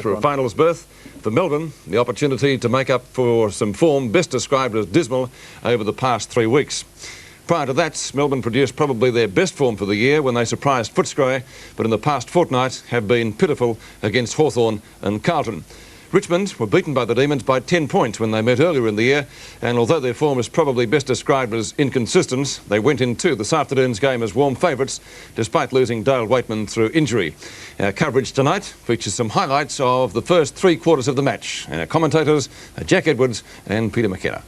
For a finals berth for Melbourne, the opportunity to make up for some form best described as dismal over the past 3 weeks. Prior to that, Melbourne produced probably their best form for the year when they surprised Footscray, but in the past fortnight have been pitiful against Hawthorn and Carlton. Richmond were beaten by the Demons by 10 points when they met earlier in the year, and although their form is probably best described as inconsistent, they went into this afternoon's game as warm favourites, despite losing Dale Waitman through injury. Our coverage tonight features some highlights of the first 3 quarters of the match. Our commentators are Jack Edwards and Peter McKenna.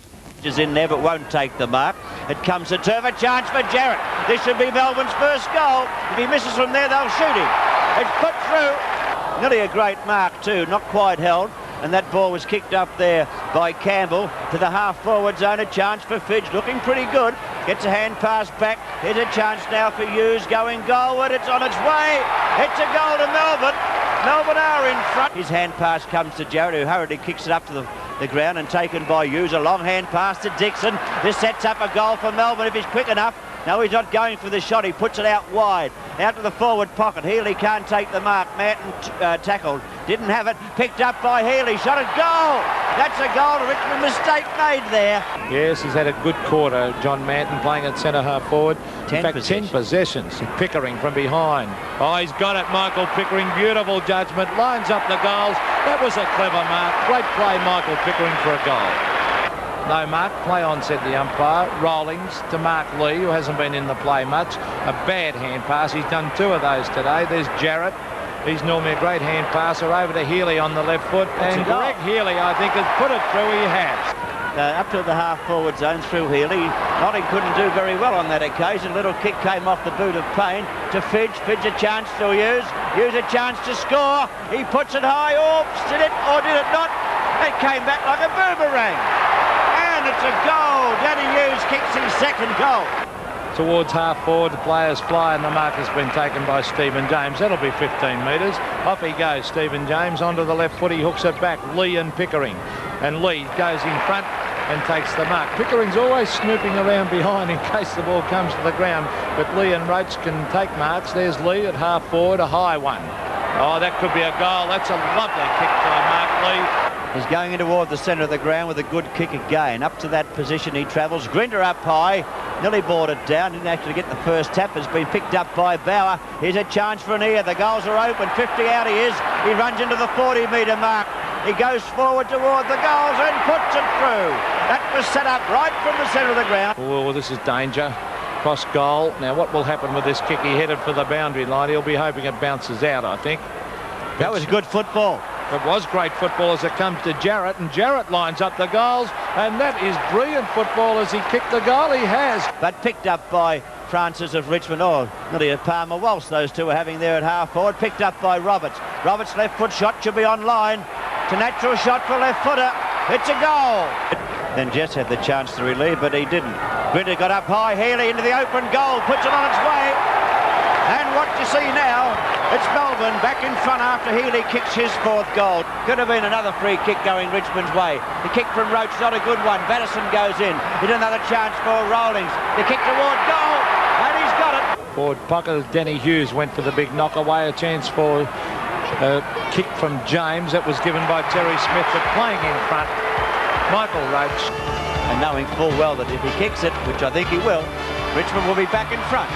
Is in there but won't take the mark. It comes a turf, a chance for Jarrett. This should be Melbourne's first goal. If he misses from there, they'll shoot him. It's put through. Nearly a great mark too, not quite held. And that ball was kicked up there by Campbell to the half-forward zone. A chance for Fidge, looking pretty good. Gets a hand pass back. Here's a chance now for Hughes, going goalward. It's on its way. It's a goal to Melbourne. Melbourne are in front. His hand pass comes to Jarrett, who hurriedly kicks it up to the ground and taken by Hughes. A long hand pass to Dixon. This sets up a goal for Melbourne if he's quick enough. No, he's not going for the shot. He puts it out wide, out to the forward pocket. Healy can't take the mark. Manton tackled. Didn't have it. Picked up by Healy. Shot at goal. That's a goal to Richmond. Mistake made there. Yes, he's had a good quarter. John Manton playing at centre half forward. In fact, 10 possessions. Pickering from behind. Oh, he's got it, Michael Pickering. Beautiful judgment. Lines up the goals. That was a clever mark. Great play, Michael Pickering, for a goal. No mark, play on, said the umpire. Rollings to Mark Lee, who hasn't been in the play much. A bad hand pass. He's done 2 of those today. There's Jarrett. He's normally a great hand passer. Over to Healy on the left foot. And Greg Healy, I think, has put it through. He has. Up to the half-forward zone through Healy. Notting couldn't do very well on that occasion. Little kick came off the boot of Payne to Fidge. Fidge a chance to Hughes. Hughes a chance to score. He puts it high. Oops, did it or did it not? It came back like a boomerang. It's a goal. Danny Hughes kicks his second goal. Towards half forward, the players fly, and the mark has been taken by Stephen James. That'll be 15 metres. Off he goes, Stephen James, onto the left foot. He hooks it back. Lee and Pickering. And Lee goes in front and takes the mark. Pickering's always snooping around behind in case the ball comes to the ground. But Lee and Roach can take marks. There's Lee at half forward, a high one. Oh, that could be a goal. That's a lovely kick by Mark Lee. He's going in toward the centre of the ground with a good kick again. Up to that position he travels. Grinder up high. Nearly brought it down. Didn't actually get the first tap. Has been picked up by Bauer. Here's a chance for an ear. The goals are open. 50 out he is. He runs into the 40-metre mark. He goes forward toward the goals and puts it through. That was set up right from the centre of the ground. Oh, this is danger. Cross goal. Now, what will happen with this kick? He headed for the boundary line. He'll be hoping it bounces out, I think. That was good football. It was great football as it comes to Jarrett, and Jarrett lines up the goals, and that is brilliant football as he kicked the goal. He has. But picked up by Francis of Richmond. Oh, nearly a Palmer waltz those two are having there at half forward. Picked up by Roberts. Roberts' left foot shot should be on line. It's a natural shot for left footer. It's a goal. Then Jess had the chance to relieve, but he didn't. Grinter got up high. Healy into the open goal. Puts it on its way. And what you see now, it's Melbourne back in front after Healy kicks his 4th goal. Could have been another free kick going Richmond's way. The kick from Roach, not a good one. Batterson goes in. Here's another chance for Rollings. The kick toward goal, and he's got it. Forward pocket, Danny Hughes went for the big knock away. A chance for a kick from James. That was given by Terry Smith, but playing in front, Michael Roach. And knowing full well that if he kicks it, which I think he will, Richmond will be back in front.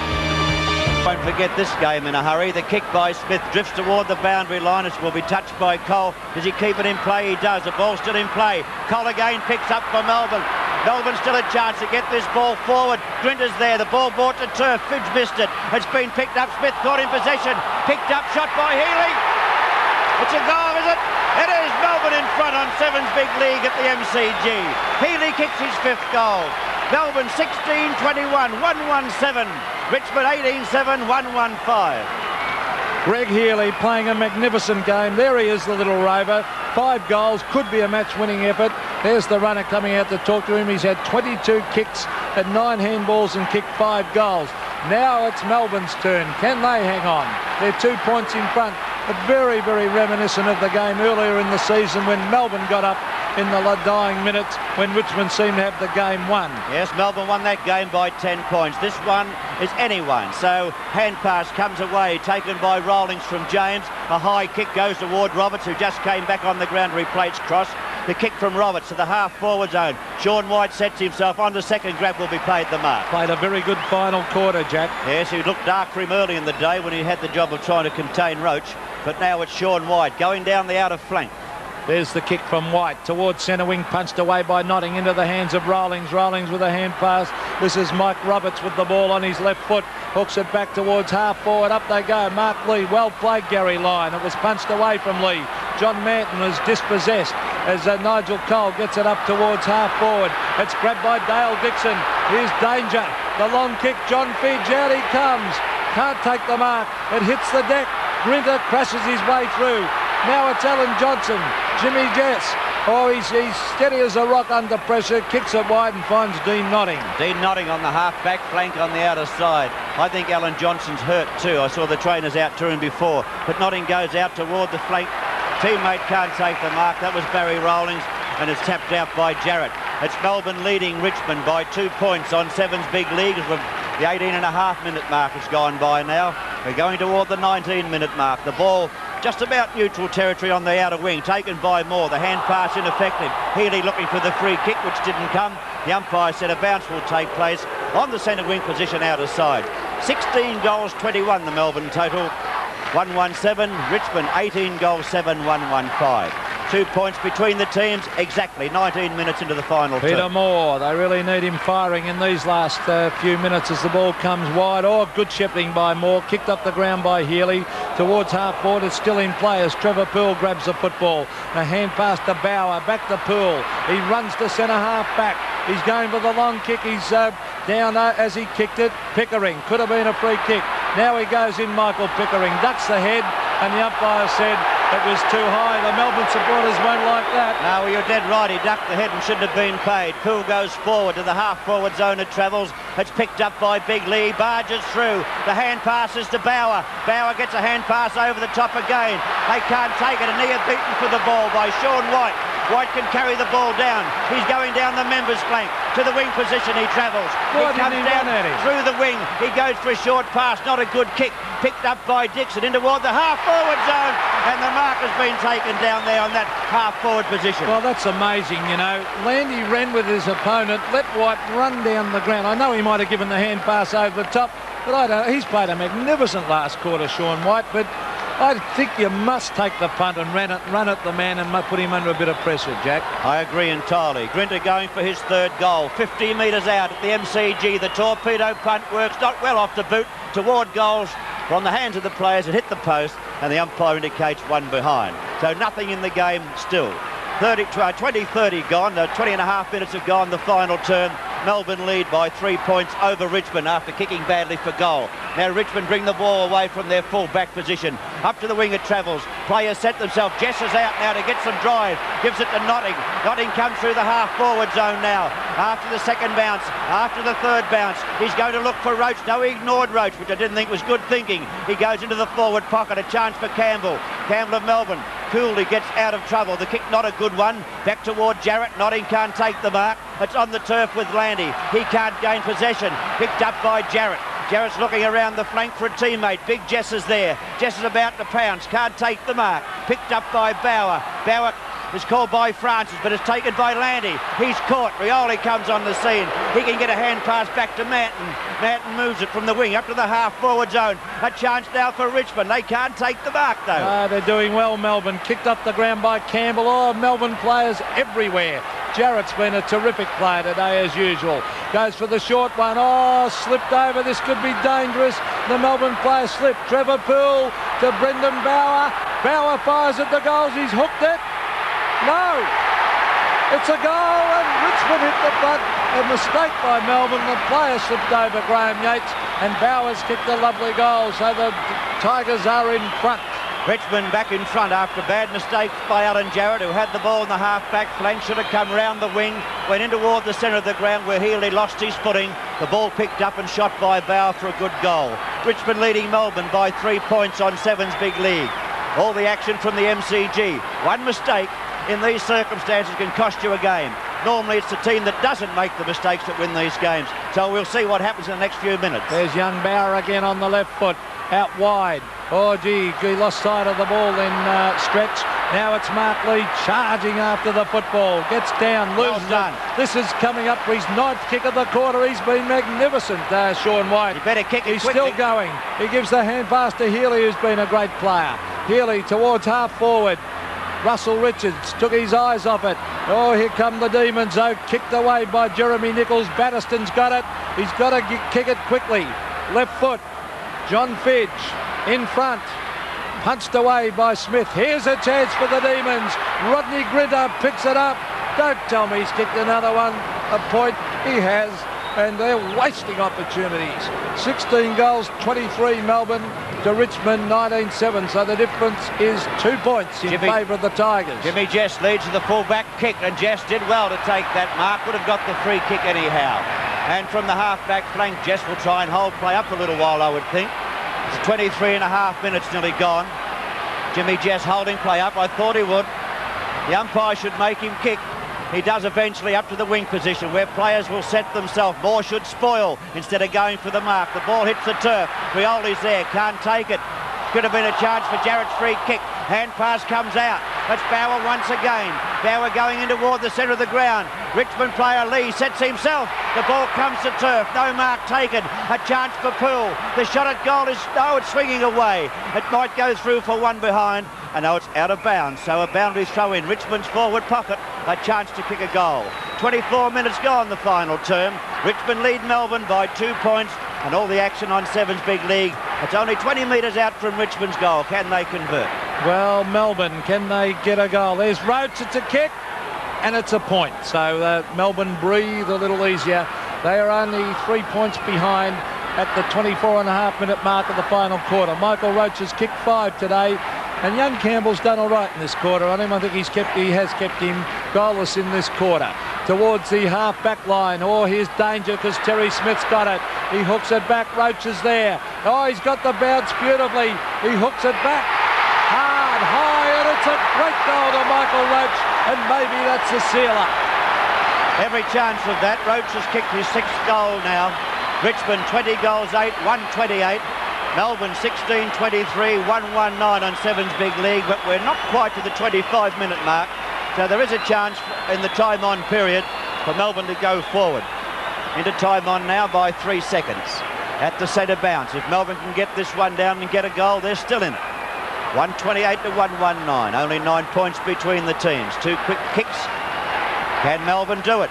Won't forget this game in a hurry. The kick by Smith drifts toward the boundary line. It will be touched by Cole. Does he keep it in play? He does. The ball's still in play. Cole again picks up for Melbourne. Melbourne still a chance to get this ball forward. Grinter's there. The ball brought to turf. Fidge missed it. It's been picked up. Smith caught in possession. Picked up, shot by Healy. It's a goal, is it? It is. Melbourne in front on Sevens Big League at the MCG. Healy kicks his 5th goal. Melbourne 16-21, 1-1-7. Richmond 18-7, 1-1-5. Greg Healy playing a magnificent game. There he is, the little rover. 5 goals, could be a match-winning effort. There's the runner coming out to talk to him. He's had 22 kicks, had 9 handballs and kicked 5 goals. Now it's Melbourne's turn. Can they hang on? They're 2 points in front. But very, very reminiscent of the game earlier in the season when Melbourne got up in the dying minutes when Richmond seemed to have the game won. Yes, Melbourne won that game by 10 points. This one is anyone's. So hand pass comes away, taken by Rawlings from James. A high kick goes toward Roberts, who just came back on the ground to replay its cross. The kick from Roberts to the half-forward zone. Sean White sets himself on the second grab, will be paid the mark. Played a very good final quarter, Jack. Yes, he looked dark for him early in the day when he had the job of trying to contain Roach. But now it's Sean White going down the outer flank. There's the kick from White towards centre wing, punched away by Notting into the hands of Rawlings. Rawlings with a hand pass. This is Mike Roberts with the ball on his left foot. Hooks it back towards half forward. Up they go. Mark Lee. Well played, Gary Lyon. It was punched away from Lee. John Manton is dispossessed as Nigel Cole gets it up towards half forward. It's grabbed by Dale Dixon. Here's danger. The long kick. John Fidge. Out he comes. Can't take the mark. It hits the deck. Grinter crashes his way through. Now it's Alan Johnson. Jimmy Jess. Oh, he's steady as a rock under pressure. Kicks it wide and finds Dean Notting. Dean Notting on the half-back flank on the outer side. I think Alan Johnson's hurt too. I saw the trainers out to him before. But Notting goes out toward the flank. Teammate can't take the mark. That was Barry Rawlings, and it's tapped out by Jarrett. It's Melbourne leading Richmond by 2 points on Sevens Big League. The 18.5-minute mark has gone by now. We're going toward the 19-minute mark. The ball just about neutral territory on the outer wing, taken by Moore. The hand pass ineffective. Healy looking for the free kick, which didn't come. The umpire said a bounce will take place on the centre wing position outer side. 16 goals, 21 the Melbourne total. 117, Richmond 18 goals, 7, 115. 2 points between the teams, exactly 19 minutes into the final Peter term. Moore, they really need him firing in these last few minutes as the ball comes wide. Oh, good shepherding by Moore, kicked up the ground by Healy. Towards half forward, it's still in play as Trevor Poole grabs the football. A hand pass to Bauer, back to Poole. He runs to centre half back. He's going for the long kick. He's down as he kicked it. Pickering, could have been a free kick. Now he goes in, Michael Pickering, ducks the head, and the umpire said it was too high. The Melbourne supporters won't like that. No, well, you're dead right. He ducked the head and shouldn't have been paid. Poole goes forward to the half-forward zone. It travels. It's picked up by Big Lee. Barges through. The hand passes to Bauer. Bauer gets a hand pass over the top again. They can't take it. And he is beaten for the ball by Sean White. White can carry the ball down. He's going down the members' flank. To the wing position he travels. He comes down through the wing. He goes for a short pass. Not a good kick. Picked up by Dixon in toward the half-forward zone. And the mark has been taken down there on that half-forward position. Well, that's amazing, you know. Landy ran with his opponent, let White run down the ground. I know he might have given the hand pass over the top, but I don't know. He's played a magnificent last quarter, Sean White, but I think you must take the punt and run at the man and put him under a bit of pressure, Jack. I agree entirely. Grinter going for his third goal. 50 metres out at the MCG. The torpedo punt works not well off the boot toward goals from the hands of the players. It hit the post and the umpire indicates one behind. So nothing in the game still. 20-30 gone. 20.5 minutes have gone the final term. Melbourne lead by 3 points over Richmond after kicking badly for goal. Now Richmond bring the ball away from their full-back position. Up to the wing it travels. Players set themselves. Jess is out now to get some drive. Gives it to Notting. Notting comes through the half-forward zone now. After the second bounce, after the third bounce, he's going to look for Roach. No, he ignored Roach, which I didn't think was good thinking. He goes into the forward pocket. A chance for Campbell. Campbell of Melbourne. Cooley gets out of trouble. The kick not a good one. Back toward Jarrett. Notting can't take the mark. It's on the turf with Landy. He can't gain possession. Picked up by Jarrett. Jarrett's looking around the flank for a teammate. Big Jess is there. Jess is about to pounce. Can't take the mark. Picked up by Bauer. Bauer is called by Francis, but it's taken by Landy. He's caught. Rioli comes on the scene. He can get a hand pass back to Manton. Manton moves it from the wing up to the half-forward zone. A chance now for Richmond. They can't take the mark, though. They're doing well, Melbourne. Kicked up the ground by Campbell. Oh, Melbourne players everywhere. Jarrett's been a terrific player today, as usual. Goes for the short one. Oh, slipped over. This could be dangerous. The Melbourne player slipped. Trevor Poole to Brendan Bauer. Bauer fires at the goals. He's hooked it. No. It's a goal and Richmond hit the front. A mistake by Melbourne. The player slipped over Graham Yates and Bowers kicked a lovely goal. So the Tigers are in front. Richmond back in front after bad mistakes by Alan Jarrett, who had the ball in the half-back flank, should have come round the wing, went in toward the centre of the ground where Healy lost his footing. The ball picked up and shot by Bauer for a good goal. Richmond leading Melbourne by 3 points on Sevens Big League. All the action from the MCG. One mistake in these circumstances can cost you a game. Normally it's the team that doesn't make the mistakes that win these games. So we'll see what happens in the next few minutes. There's young Bauer again on the left foot, out wide. Oh, gee, he lost sight of the ball in stretch. Now it's Mark Lee charging after the football. Gets down, loses it. This is coming up for his 9th kick of the quarter. He's been magnificent, Sean White. You better kick it He's quickly. Still going. He gives the hand pass to Healy, who's been a great player. Healy towards half forward. Russell Richards took his eyes off it. Oh, here come the Demons, though. Kicked away by Jeremy Nichols. Batterston's got it. He's got to kick it quickly. Left foot. John Fidge in front. Punched away by Smith. Here's a chance for the Demons. Rodney Grinter picks it up. Don't tell me he's kicked another one. A point. He has. And they're wasting opportunities. 16 goals, 23 Melbourne to Richmond, 19-7. So the difference is 2 points in favour of the Tigers. Jimmy Jess leads to the full-back kick, and Jess did well to take that mark. Would have got the free kick anyhow. And from the half-back flank, Jess will try and hold play up for a little while, I would think. It's 23 and a half minutes nearly gone. Jimmy Jess holding play up. I thought he would. The umpire should make him kick. He does eventually up to the wing position where players will set themselves. Moore should spoil instead of going for the mark. The ball hits the turf. Rioli's there, can't take it. Could have been a chance for Jarrett's free kick. Hand pass comes out. That's Bauer once again. Bauer going in toward the centre of the ground. Richmond player Lee sets himself. The ball comes to turf. No mark taken. A chance for Poole. The shot at goal is... No, it's swinging away. It might go through for one behind. And now it's out of bounds. So a boundary throw in Richmond's forward pocket. A chance to kick a goal. 24 minutes gone the final term. Richmond lead Melbourne by 2 points. And all the action on Sevens Big League. It's only 20 metres out from Richmond's goal. Can they convert? Well, Melbourne, can they get a goal? There's Roach, it's a kick, and it's a point. So Melbourne breathe a little easier. They are only 3 points behind at the 24.5-minute mark of the final quarter. Michael Roach has kicked 5 today, and young Campbell's done all right in this quarter on him. I think he has kept him goalless in this quarter. Towards the half-back line. Oh, here's danger because Terry Smith's got it. He hooks it back. Roach is there. Oh, he's got the bounce beautifully. He hooks it back. Hard, high, and it's a great goal to Michael Roach, and maybe that's the sealer. Every chance of that. Roach has kicked his 6th goal now. Richmond 20 goals 8, 128. Melbourne 16, 23, 119 on Sevens Big League, but we're not quite to the 25-minute mark. So there is a chance in the time on period for Melbourne to go forward. Into time on now by 3 seconds. At the centre bounce. If Melbourne can get this one down and get a goal, they're still in it. 128 to 119. Only 9 points between the teams. 2 quick kicks. Can Melbourne do it?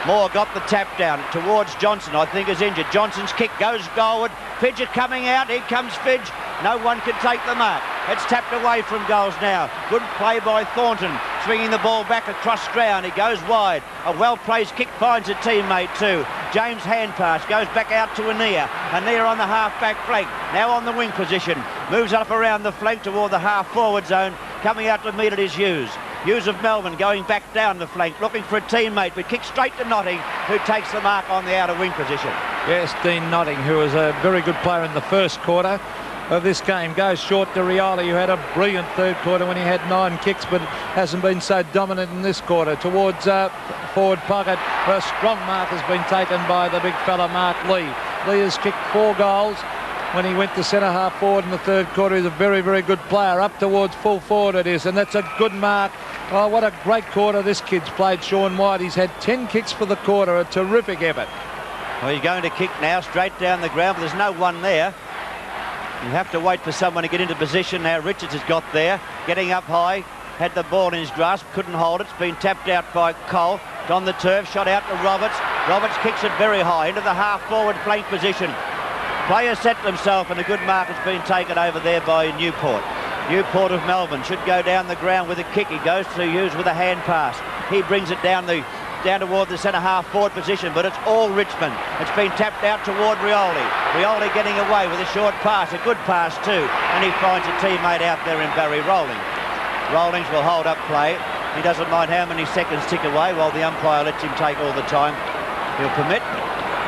Moore got the tap down towards Johnson, I think is injured. Johnson's kick goes goalward. Fidge coming out. Here comes Fidge. No one can take the mark. It's tapped away from goals now. Good play by Thornton. Swinging the ball back across ground. He goes wide. A well-placed kick finds a teammate too. James' hand pass goes back out to Anea. Anea on the half-back flank. Now on the wing position. Moves up around the flank toward the half-forward zone. Coming out to meet it is Hughes. Hughes of Melbourne going back down the flank, looking for a teammate, but kicks straight to Notting, who takes the mark on the outer wing position. Yes, Dean Notting, who was a very good player in the first quarter of this game, goes short to Rioli, who had a brilliant third quarter when he had 9 kicks, but hasn't been so dominant in this quarter. Towards forward pocket, a strong mark has been taken by the big fella Mark Lee. Lee has kicked 4 goals. When he went to centre half forward in the third quarter, he's a very, very good player. Up towards full forward it is, and that's a good mark. Oh, what a great quarter this kid's played, Sean White. He's had 10 kicks for the quarter, a terrific effort. Well, he's going to kick now straight down the ground, but there's no one there. You have to wait for someone to get into position now. Richards has got there, getting up high, had the ball in his grasp, couldn't hold it. It's been tapped out by Cole. It's on the turf, shot out to Roberts. Roberts kicks it very high into the half-forward flank position. Players set themselves, and a good mark has been taken over there by Newport. Newport of Melbourne should go down the ground with a kick. He goes to Hughes with a hand pass. He brings it down toward the centre half forward position, but it's all Richmond. It's been tapped out toward Rioli. Rioli getting away with a short pass, a good pass too, and he finds a teammate out there in Barry Rawlings. Rawlings will hold up play. He doesn't mind how many seconds tick away while the umpire lets him take all the time he'll permit.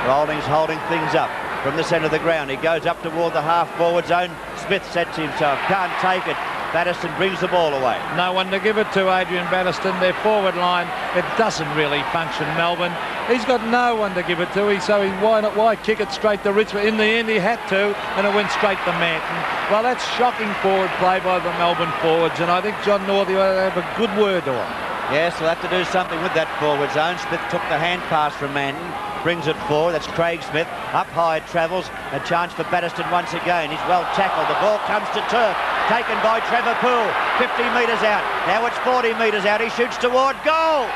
Rawlings holding things up. From the centre of the ground, he goes up toward the half-forward zone. Smith sets himself, can't take it. Batterston brings the ball away. No one to give it to, Adrian Batterston. Their forward line, it doesn't really function, Melbourne. He's got no one to give it to, why kick it straight to Richmond? In the end, he had to, and it went straight to Manton. Well, that's shocking forward play by the Melbourne forwards, and I think John Northey will have a good word to him. Yes, we'll have to do something with that forward zone. Smith took the hand pass from Manton. Brings it forward. That's Craig Smith. Up high it travels. A chance for Batterston once again. He's well tackled. The ball comes to turf. Taken by Trevor Poole. 50 metres out. Now it's 40 metres out. He shoots toward goal.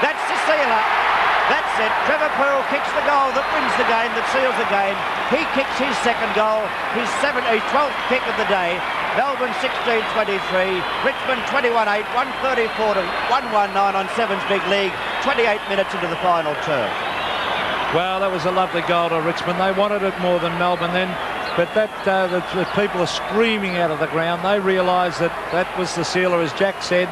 That's the sealer. That's it. Trevor Poole kicks the goal that wins the game, that seals the game. He kicks his second goal. His 12th kick of the day. Melbourne 16-23. Richmond 21-8. 134 to 119 on Sevens Big League. 28 minutes into the final term. Well, that was a lovely goal to Richmond. They wanted it more than Melbourne then, but the people are screaming out of the ground. They realise that was the sealer, as Jack said.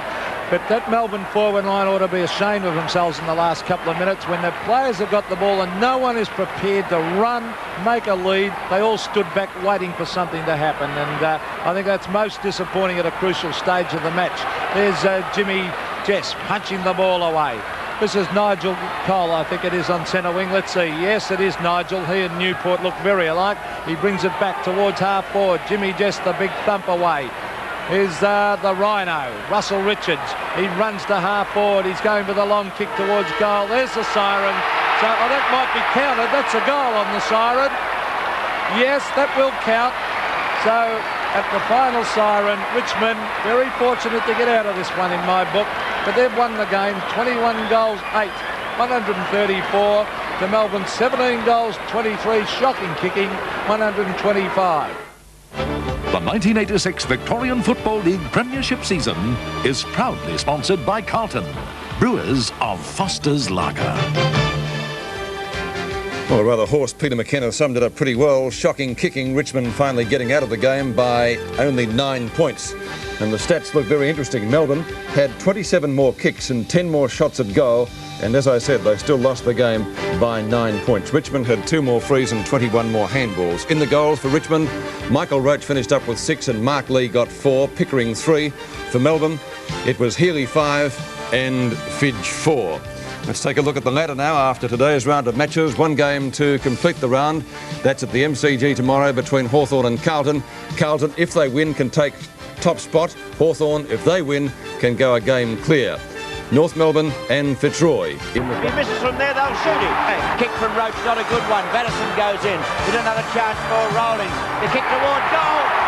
But that Melbourne forward line ought to be ashamed of themselves in the last couple of minutes when the players have got the ball and no one is prepared to run, make a lead. They all stood back waiting for something to happen, and I think that's most disappointing at a crucial stage of the match. There's Jimmy Jess punching the ball away. This is Nigel Cole, I think it is, on centre wing. Let's see. Yes, it is Nigel. He and Newport look very alike. He brings it back towards half forward. Jimmy Jess, the big thump away. Here's the Rhino, Russell Richards. He runs to half forward. He's going for the long kick towards goal. There's the siren. So that might be counted. That's a goal on the siren. Yes, that will count. So at the final siren, Richmond very fortunate to get out of this one in my book. But they've won the game, 21 goals, 8, 134 to Melbourne, 17 goals, 23, shocking kicking, 125. The 1986 Victorian Football League Premiership season is proudly sponsored by Carlton, brewers of Foster's Lager. Well, a rather hoarse Peter McKenna summed it up pretty well. Shocking kicking, Richmond finally getting out of the game by only 9 points. And the stats look very interesting. Melbourne had 27 more kicks and 10 more shots at goal. And as I said, they still lost the game by 9 points. Richmond had 2 more frees and 21 more handballs. In the goals for Richmond, Michael Roach finished up with 6 and Mark Lee got 4, Pickering 3. For Melbourne, it was Healy 5 and Fidge 4. Let's take a look at the ladder now after today's round of matches. One game to complete the round. That's at the MCG tomorrow between Hawthorn and Carlton. Carlton, if they win, can take top spot. Hawthorn, if they win, can go a game clear. North Melbourne and Fitzroy. If he misses from there, they'll shoot him. Kick from Roach, not a good one. Batterston goes in with another chance for Rowling. The kick toward goal.